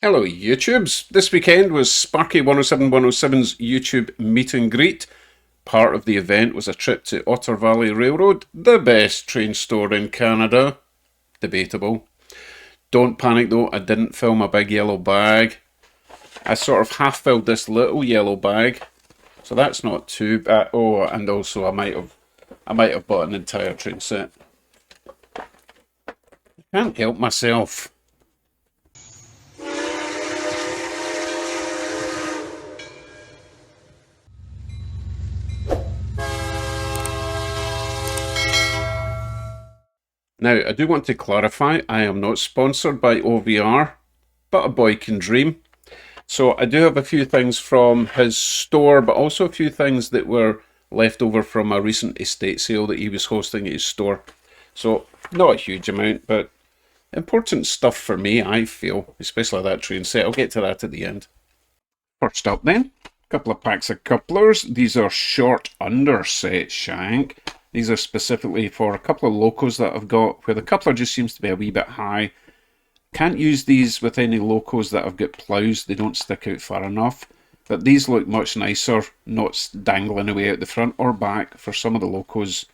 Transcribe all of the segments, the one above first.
Hello YouTubes. This weekend was Sparky 107's YouTube meet and greet. Part of the event was a trip to Otter Valley Railroad, the best train store in Canada. Debatable. Don't panic though, I didn't film a big yellow bag. I sort of half filled this little yellow bag, so that's not too bad. Oh, and also I might have bought an entire train set. Can't help myself. Now, I do want to clarify, I am not sponsored by OVR, but a boy can dream. So I do have a few things from his store, but also a few things that were left over from a recent estate sale that he was hosting at his store. So not a huge amount, but important stuff for me, I feel, especially that train set. I'll get to that at the end. First up then, a couple of packs of couplers. These are short underset shank. These are specifically for a couple of locos that I've got where the coupler just seems to be a wee bit high. Can't use these with any locos that I've got ploughs, they don't stick out far enough. But these look much nicer, not dangling away out the front or back for some of the locos,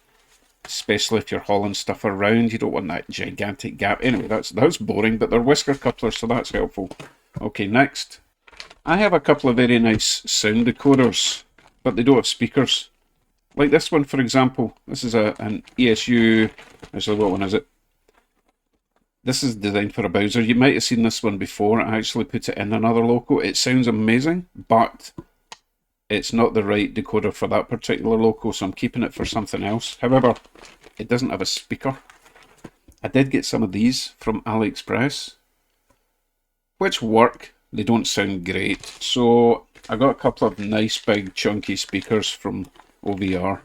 especially if you're hauling stuff around. You don't want that gigantic gap. Anyway, that's boring, but they're whisker couplers, so that's helpful. Okay, next. I have a couple of very nice sound decoders, but they don't have speakers. Like this one, for example. This is an ESU. Actually, what one is it? This is designed for a Bowser. You might have seen this one before. I actually put it in another loco. It sounds amazing, but it's not the right decoder for that particular loco, so I'm keeping it for something else. However, it doesn't have a speaker. I did get some of these from AliExpress, which work. They don't sound great. So I got a couple of nice big chunky speakers from OVR.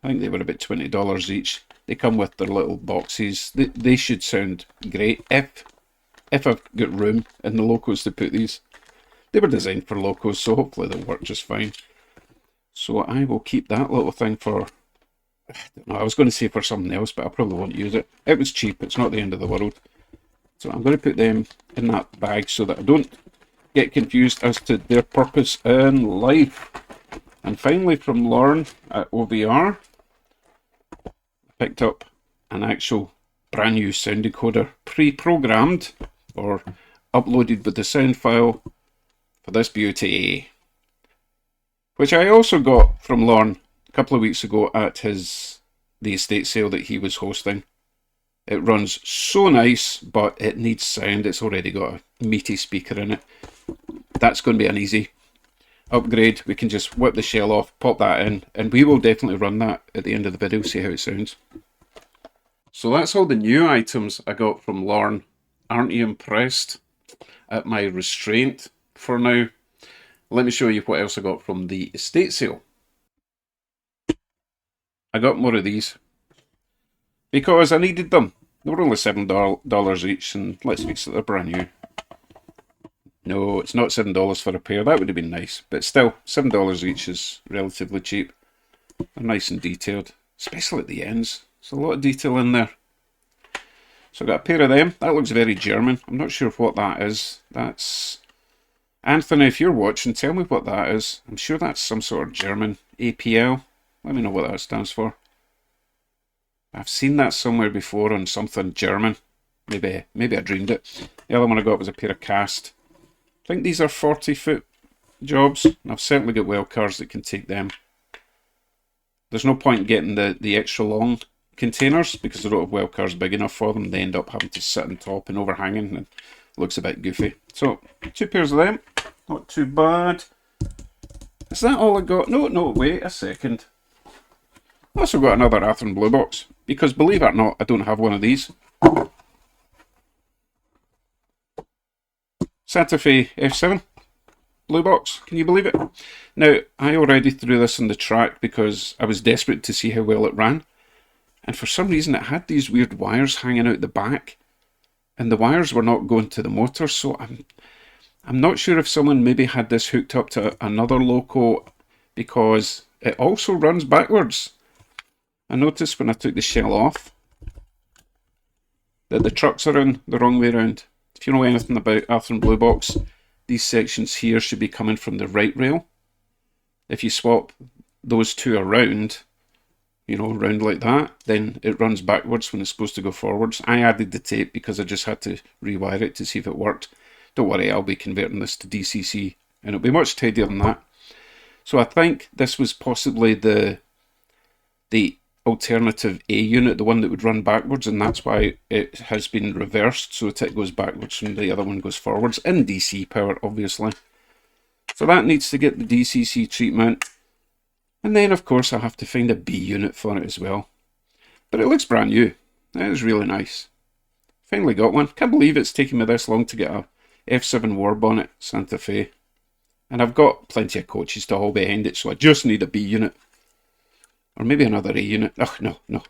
I think they were about $20 each. They come with their little boxes. They should sound great if I've got room in the locos to put these. They were designed for locos, so hopefully they'll work just fine. So I will keep that little thing for, I don't know, I was going to say for something else, but I probably won't use it. It was cheap, it's not the end of the world. So I'm going to put them in that bag so that I don't get confused as to their purpose in life. And finally, from Lauren at OVR, I picked up an actual brand new sound decoder, pre-programmed or uploaded with the sound file for this beauty, which I also got from Lauren a couple of weeks ago at the estate sale that he was hosting. It runs so nice, but it needs sound. It's already got a meaty speaker in it. That's going to be an easy upgrade. We can just whip the shell off, pop that in, and we will definitely run that at the end of the video, see how it sounds. So that's all the new items I got from Lauren. Aren't you impressed at my restraint for now? Let me show you what else I got from the estate sale. I got more of these because I needed them. They were only $7 each, and let's face it, they're brand new. No, it's not $7 for a pair. That would have been nice. But still, $7 each is relatively cheap. They're nice and detailed, especially at the ends. There's a lot of detail in there. So I got a pair of them. That looks very German. I'm not sure what that is. That's... Anthony, if you're watching, tell me what that is. I'm sure that's some sort of German APL. Let me know what that stands for. I've seen that somewhere before on something German. Maybe I dreamed it. The other one I got was a pair of cast. I think these are 40-foot jobs, and I've certainly got well cars that can take them. There's no point getting the extra long containers because I don't have well cars big enough for them. They end up having to sit on top and overhanging, and it looks a bit goofy. So, 2 pairs of them, not too bad. Is that all I got? No, wait a second. I also got another Athearn Blue Box, because believe it or not, I don't have one of these. Santa Fe F7 Blue Box, can you believe it? Now, I already threw this on the track because I was desperate to see how well it ran. And for some reason it had these weird wires hanging out the back. And the wires were not going to the motor, so I'm not sure if someone maybe had this hooked up to another loco, because it also runs backwards. I noticed when I took the shell off that the trucks are in the wrong way around. if you know anything about Arthur and Blue Box, these sections here should be coming from the right rail. If you swap those two around, you know, around like that, then it runs backwards when it's supposed to go forwards. I added the tape because I just had to rewire it to see if it worked. Don't worry, I'll be converting this to DCC and it'll be much tidier than that. So I think this was possibly the alternative A unit, the one that would run backwards, and that's why it has been reversed so that it goes backwards and the other one goes forwards, in DC power obviously. So that needs to get the DCC treatment, and then of course I have to find a B unit for it as well. But it looks brand new. That is really nice. Finally got one. Can't believe it's taken me this long to get a F7 War Bonnet Santa Fe. And I've got plenty of coaches to haul behind it, so I just need a B unit. Or maybe another A unit. Oh, no.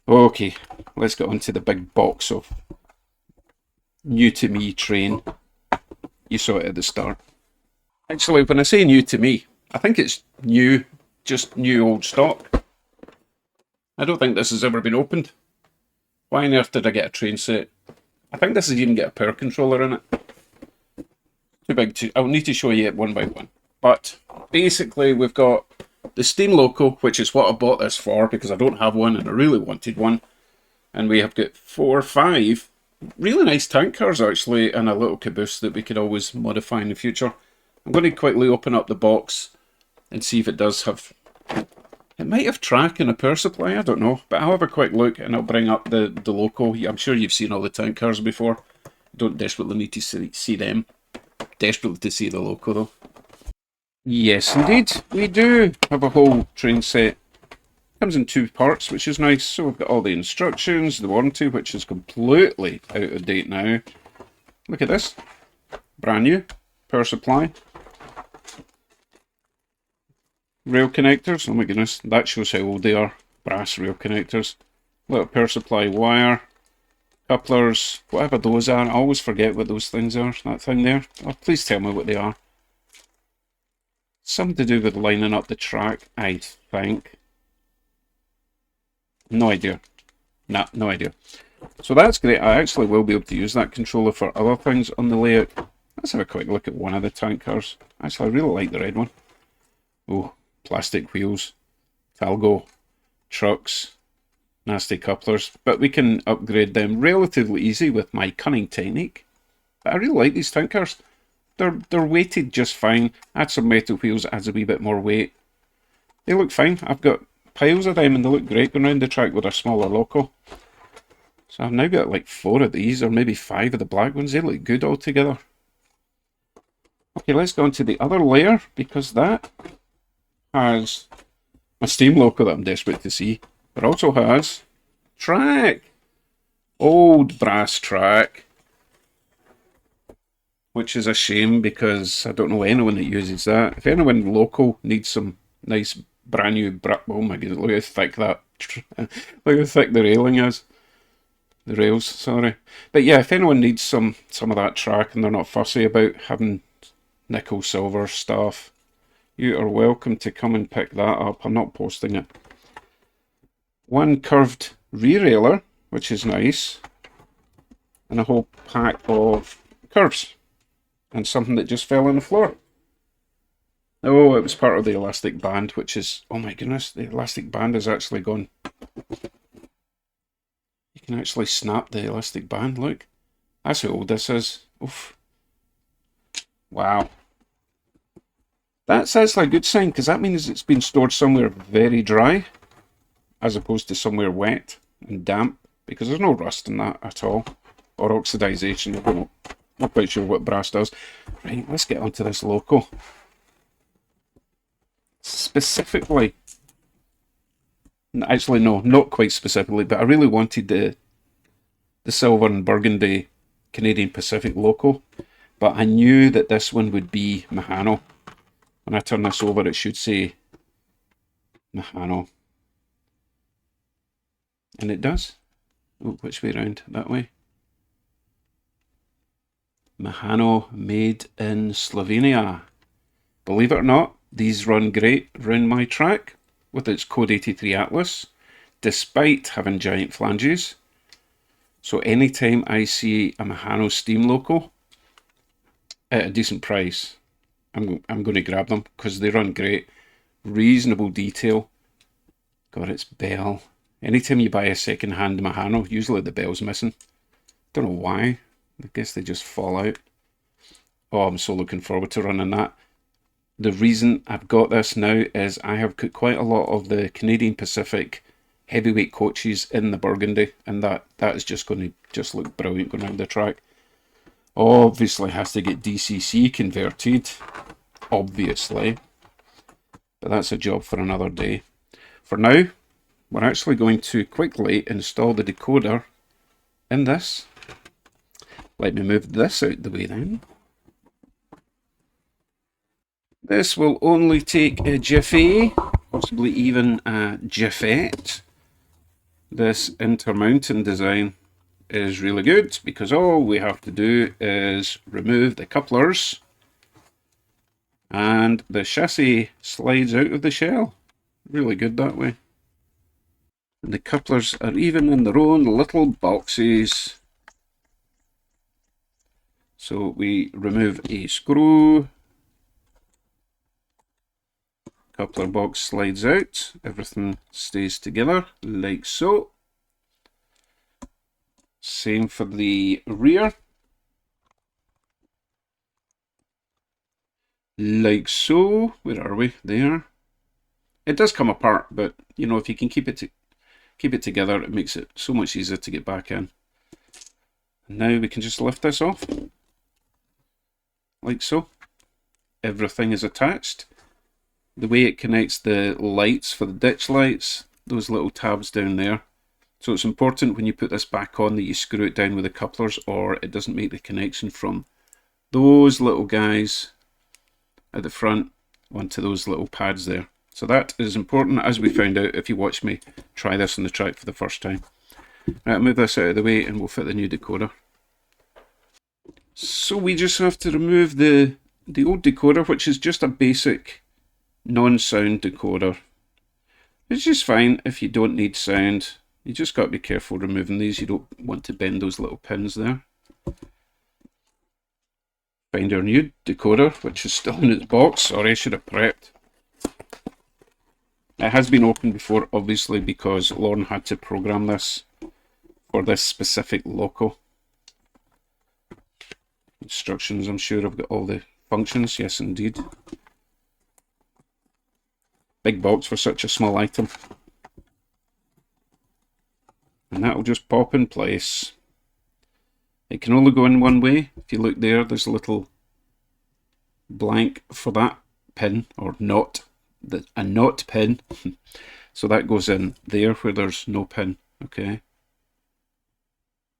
Okay, let's get on to the big box of new to me train. You saw it at the start. Actually, when I say new to me, I think it's new, just new old stock. I don't think this has ever been opened. Why on earth did I get a train set? I think this has even got a power controller in it. Too big to... I'll need to show you it one by one. But basically we've got the Steam Loco, which is what I bought this for because I don't have one and I really wanted one. And we have got 4 or 5 really nice tank cars actually, and a little caboose that we could always modify in the future. I'm going to quickly open up the box and see if it does have... It might have track and a power supply, I don't know. But I'll have a quick look and I'll bring up the Loco. I'm sure you've seen all the tank cars before. Don't desperately need to see them. Desperately to see the Loco though. Yes indeed, we do have a whole train set. Comes in 2 parts, which is nice. So we've got all the instructions, the warranty, which is completely out of date now. Look at this. Brand new. Power supply. Rail connectors. Oh my goodness, that shows how old they are. Brass rail connectors. Little power supply wire. Couplers, whatever those are. I always forget what those things are. That thing there. Oh, please tell me what they are. Something to do with lining up the track, I think. No idea. Nah, no idea. So that's great. I actually will be able to use that controller for other things on the layout. Let's have a quick look at one of the tank cars. Actually, I really like the red one. Oh, plastic wheels. Talgo. Trucks. Nasty couplers, but we can upgrade them relatively easy with my cunning technique. But I really like these tank cars. They're weighted just fine. Add some metal wheels, adds a wee bit more weight. They look fine. I've got piles of them and they look great going around the track with a smaller Loco. So I've now got like 4 of these, or maybe 5 of the black ones. They look good all together. Okay, let's go on to the other layer, because that has a Steam Loco that I'm desperate to see. But also has track. Old brass track. Which is a shame because I don't know anyone that uses that. If anyone local needs some nice brand new... Oh my goodness, look how thick that... Look how thick the railing is. The rails, sorry. But yeah, if anyone needs some of that track and they're not fussy about having nickel, silver stuff, you are welcome to come and pick that up. I'm not posting it. One curved rear railer, which is nice, and a whole pack of curves, and something that just fell on the floor. Oh, it was part of the elastic band, which is, oh my goodness, the elastic band is actually gone. You can actually snap the elastic band, look. That's how old this is. Oof. Wow. That's actually a good sign, because that means it's been stored somewhere very dry, as opposed to somewhere wet and damp, because there's no rust in that at all, or oxidization. I don't know, not quite sure what brass does. Right, let's get onto this Loco. Specifically, actually no, not quite specifically, but I really wanted the silver and burgundy Canadian Pacific Loco, but I knew that this one would be Mahano. When I turn this over, it should say Mahano. And it does. Oh, which way around? That way. Mahano, made in Slovenia. Believe it or not, these run great around my track with its Code 83 Atlas, despite having giant flanges. So anytime I see a Mahano steam loco at a decent price, I'm going to grab them because they run great. Reasonable detail. Got its bell. Anytime you buy a second-hand Mahano, usually the bell's missing. Don't know why. I guess they just fall out. Oh, I'm so looking forward to running that. The reason I've got this now is I have got quite a lot of the Canadian Pacific heavyweight coaches in the Burgundy, and that is just going to just look brilliant going around the track. Obviously has to get DCC converted, obviously, but that's a job for another day. For now, we're actually going to quickly install the decoder in this. Let me move this out the way then. This will only take a jiffy, possibly even a jiffette. This intermountain design is really good because all we have to do is remove the couplers and the chassis slides out of the shell. Really good that way. And the couplers are even in their own little boxes. So we remove a screw. Coupler box slides out, everything stays together like so. Same for the rear. Like so. Where are we? There. It does come apart, but you know, if you can keep it together, it makes it so much easier to get back in. And now we can just lift this off. Like so. Everything is attached. The way it connects the lights for the ditch lights, those little tabs down there. So it's important when you put this back on that you screw it down with the couplers or it doesn't make the connection from those little guys at the front onto those little pads there. So that is important, as we found out if you watch me try this on the track for the first time. Right, I'll move this out of the way and we'll fit the new decoder. So we just have to remove the old decoder, which is just a basic non-sound decoder. It's just fine if you don't need sound. You just got to be careful removing these. You don't want to bend those little pins there. Find our new decoder, which is still in its box. Sorry, I should have prepped. It has been opened before, obviously, because Lauren had to program this for this specific loco. Instructions, I'm sure I've got all the functions. Yes, indeed. Big box for such a small item. And that will just pop in place. It can only go in one way. If you look there, there's a little blank for that pin, or not, a not pin. So that goes in there where there's no pin, okay?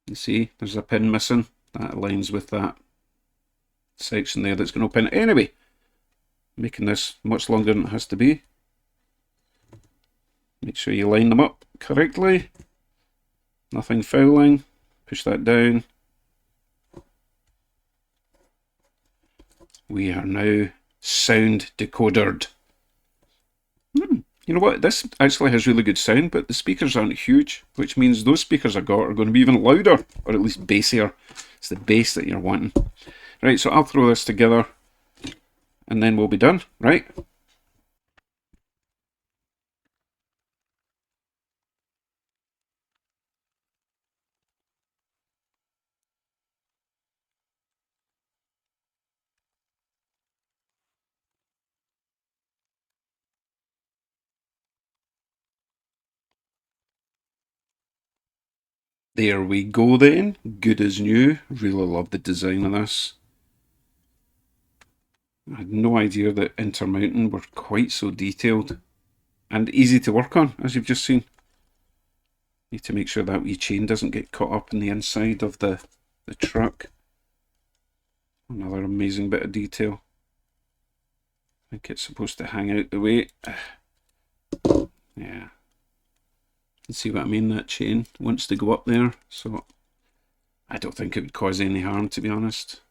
You see, there's a pin missing. That aligns with that section there that's going to open. Anyway, making this much longer than it has to be. Make sure you line them up correctly. Nothing fouling. Push that down. We are now sound decodered. You know what? This actually has really good sound, but the speakers aren't huge, which means those speakers I got are going to be even louder, or at least bassier. It's the bass that you're wanting. Right, so I'll throw this together, and then we'll be done, right? There we go then, good as new. Really love the design of this. I had no idea that Intermountain were quite so detailed and easy to work on, as you've just seen. Need to make sure that wee chain doesn't get caught up in the inside of the truck. Another amazing bit of detail. I think it's supposed to hang out the way. Yeah. You see what I mean? That chain wants to go up there, so I don't think it would cause any harm, to be honest.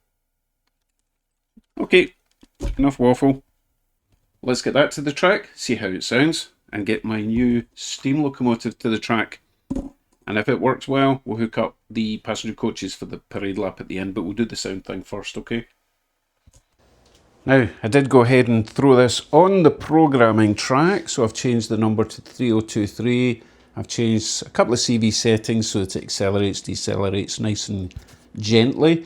Okay, enough waffle. Let's get that to the track, see how it sounds, and get my new steam locomotive to the track. And if it works well, we'll hook up the passenger coaches for the parade lap at the end, but we'll do the sound thing first, okay? Now, I did go ahead and throw this on the programming track, so I've changed the number to 3023. I've changed a couple of CV settings so that it accelerates, decelerates nice and gently.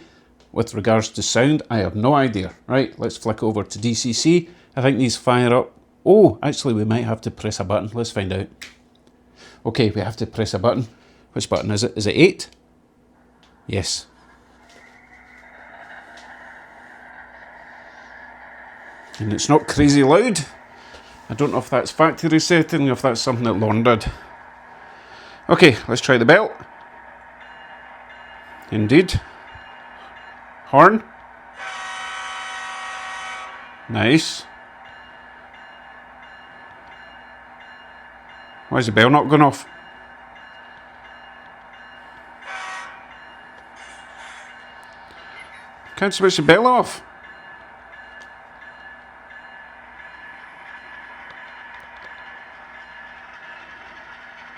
With regards to sound, I have no idea. Right, let's flick over to DCC. I think these fire up. Oh, actually we might have to press a button. Let's find out. Okay, we have to press a button. Which button is it? Is it 8? Yes. And it's not crazy loud. I don't know if that's factory setting or if that's something that Lorne did. Okay, let's try the bell. Indeed. Horn. Nice. Why is the bell not going off? Can't switch the bell off.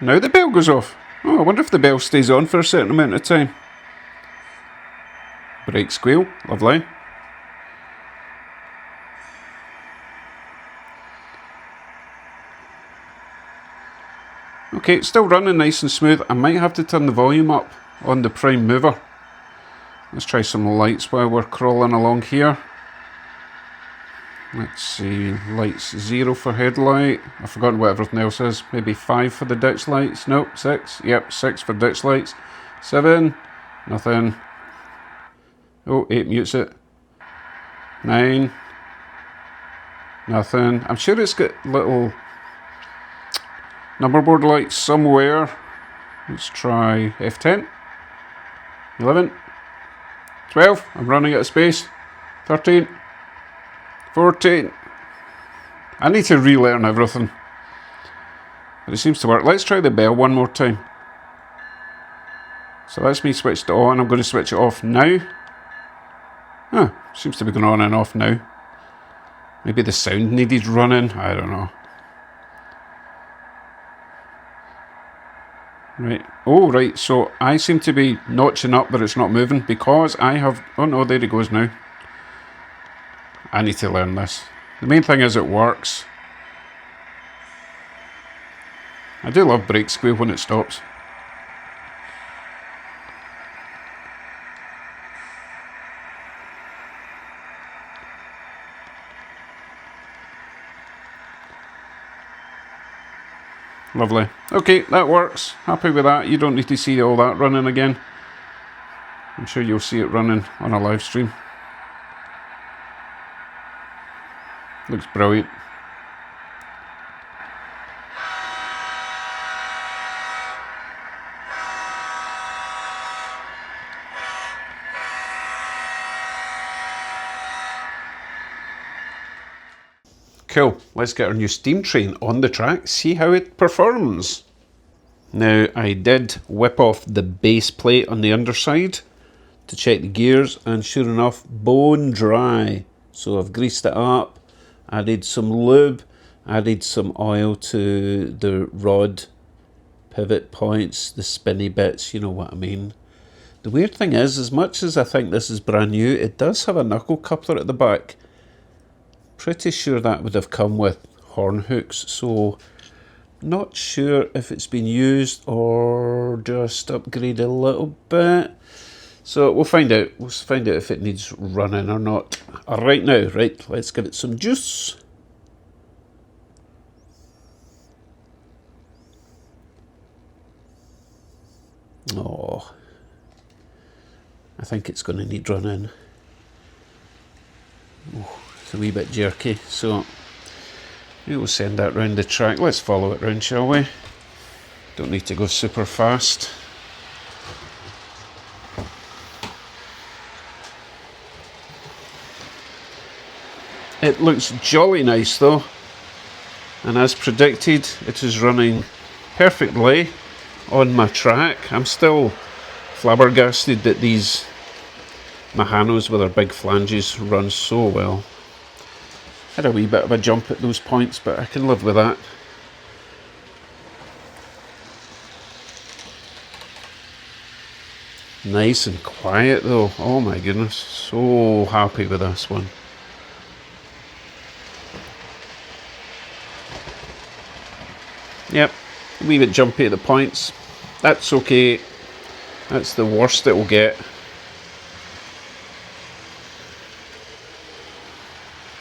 Now the bell goes off. Oh, I wonder if the bell stays on for a certain amount of time. Brake squeal, lovely. Okay, it's still running nice and smooth. I might have to turn the volume up on the prime mover. Let's try some lights while we're crawling along here. Let's see, lights 0 for headlight. I've forgotten what everything else is. Maybe 5 for the ditch lights. Nope, 6. Yep, 6 for ditch lights. 7, nothing. Oh, 8 mutes it. 9, nothing. I'm sure it's got little number board lights somewhere. Let's try F10. 11. 12. I'm running out of space. 13. 14. I need to relearn everything. But it seems to work. Let's try the bell one more time. So that's me switched it on. I'm going to switch it off now. Huh, seems to be going on and off now. Maybe the sound needed running. I don't know. Right. Oh, right. So I seem to be notching up, but it's not moving because I have... Oh no, there it goes now. I need to learn this. The main thing is it works. I do love brake squeal when it stops. Lovely. Okay, that works. Happy with that. You don't need to see all that running again. I'm sure you'll see it running on a live stream. Looks brilliant. Cool, let's get our new steam train on the track, see how it performs. Now, I did whip off the base plate on the underside to check the gears, and sure enough, bone dry. So I've greased it up, added some lube, added some oil to the rod pivot points, the spinny bits, you know what I mean. The weird thing is, as much as I think this is brand new, it does have a knuckle coupler at the back. Pretty sure that would have come with horn hooks, so not sure if it's been used or just upgraded a little bit. So we'll find out. We'll find out if it needs running or not. Right now, right, let's give it some juice. Oh, I think it's going to need running. Oh, it's a wee bit jerky, so we'll send that round the track. Let's follow it round, shall we? Don't need to go super fast. It looks jolly nice though, and as predicted, it is running perfectly on my track. I'm still flabbergasted that these Mahanos with their big flanges run so well. Had a wee bit of a jump at those points, but I can live with that. Nice and quiet though. Oh my goodness, so happy with this one. Yep, a wee bit jumpy at the points. That's okay. That's the worst it will get.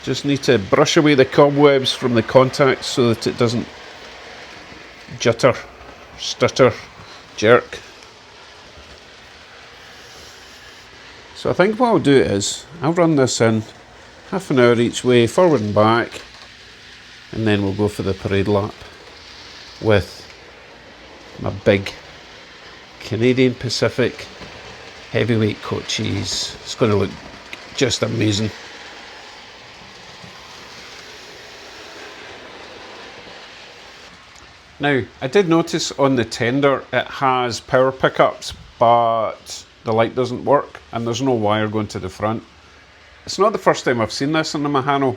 Just need to brush away the cobwebs from the contacts so that it doesn't jutter, stutter, jerk. So I think what I'll do is, I'll run this in half an hour each way, forward and back, and then we'll go for the parade lap with my big Canadian Pacific heavyweight coaches. It's going to look just amazing. Now, I did notice on the tender it has power pickups, but the light doesn't work and there's no wire going to the front. It's not the first time I've seen this in the Mahano.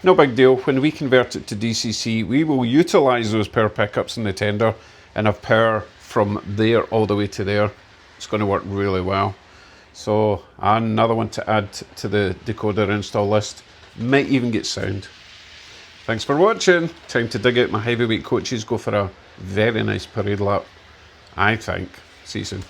No big deal. When we convert it to DCC, we will utilise those power pickups in the tender and have power from there all the way to there. It's going to work really well. So another one to add to the decoder install list. Might even get sound. Thanks for watching. Time to dig out my heavyweight coaches, go for a very nice parade lap, I think. See you soon.